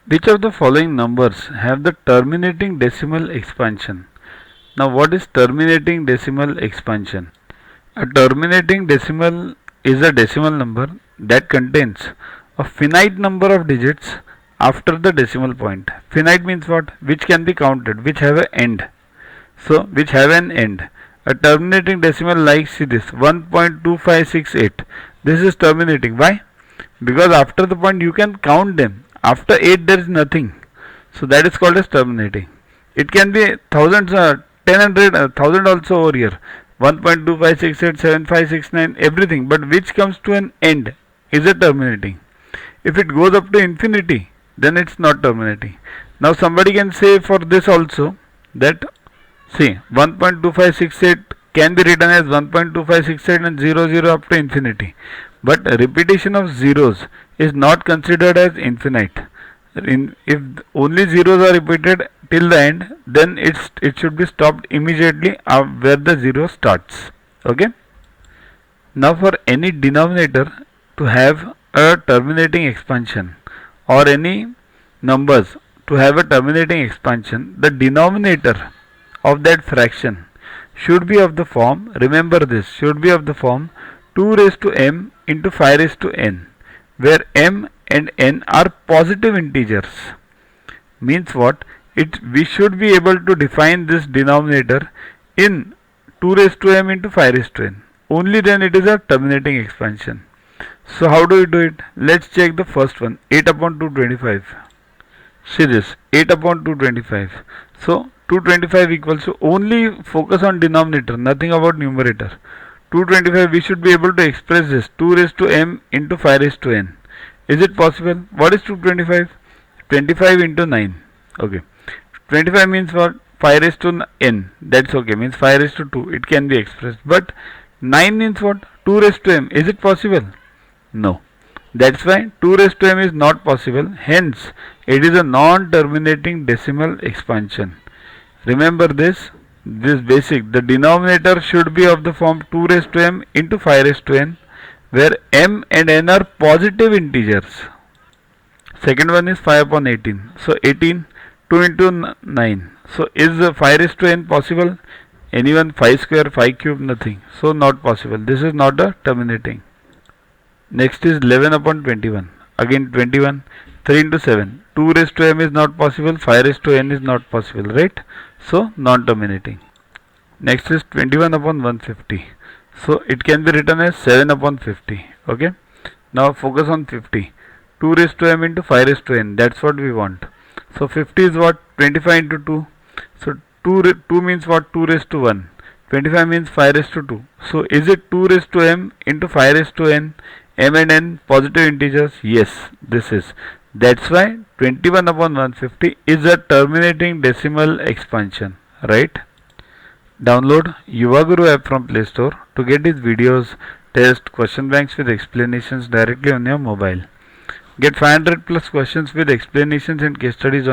Which of the following numbers have the terminating decimal expansion? Now, what is terminating decimal expansion? A terminating decimal is a decimal number that contains a finite number of digits after the decimal point. Finite means what? Which can be counted, which have an end. So, which have an end. A terminating decimal like, see this, 1.2568. This is terminating. Why? Because after the point you can count them. After 8 there is nothing. So that is called as terminating. It can be thousands, 1000, 1000 also over here. 1.25687569 everything, but which comes to an end is a terminating. If it goes up to infinity, then it's not terminating. Now somebody can say for this also that, see, 1.2568 can be written as 1.2568 and 00 up to infinity, but repetition of zeros is not considered as infinite. If only zeros are repeated till the end, then it should be stopped immediately where the zero starts. Okay. Now for any denominator to have a terminating expansion, or any numbers to have a terminating expansion, the denominator of that fraction should be of the form, remember this, should be of the form 2 raised to m into 5 raised to n, where m and n are positive integers. Means what? We should be able to define this denominator in 2 raised to m into 5 raised to n. Only then it is a terminating expansion. So how do we do it? Let's check the first one, 8 upon 225. See this, 8 upon 225. So 225 equals to, only focus on denominator, nothing about numerator. 225, we should be able to express this 2 raised to m into 5 raised to n. Is it possible? What is 225? 25 into 9. Okay. 25 means what? 5 raised to n. That's okay. Means 5 raised to 2. It can be expressed. But 9 means what? 2 raised to m. Is it possible? No. That's why 2 raised to m is not possible. Hence, it is a non-terminating decimal expansion. Remember this basic. The denominator should be of the form 2 raised to m into 5 raised to n, where m and n are positive integers. Second one is 5 upon 18. So 18, 2 into 9. So is 5 raised to n possible? Anyone? 5 square, 5 cube, nothing. So not possible. This is not a terminating. Next is 11 upon 21. Again 21, 3 into 7. 2 raised to m is not possible, 5 raised to n is not possible, right? So non-terminating. Next is 21 upon 150. So it can be written as 7 upon 50. Okay. Now focus on 50. 2 raised to m into 5 raised to n. That's what we want. So 50 is what? 25 into 2. So 2 means what? 2 raised to 1. 25 means 5 raised to 2. So is it 2 raised to m into 5 raised to n? M and n positive integers? Yes, this is. That's why 21 upon 150 is a terminating decimal expansion, right? Download Yuva Guru app from Play Store to get these videos, tests, question banks with explanations directly on your mobile. Get 500 plus questions with explanations and case studies on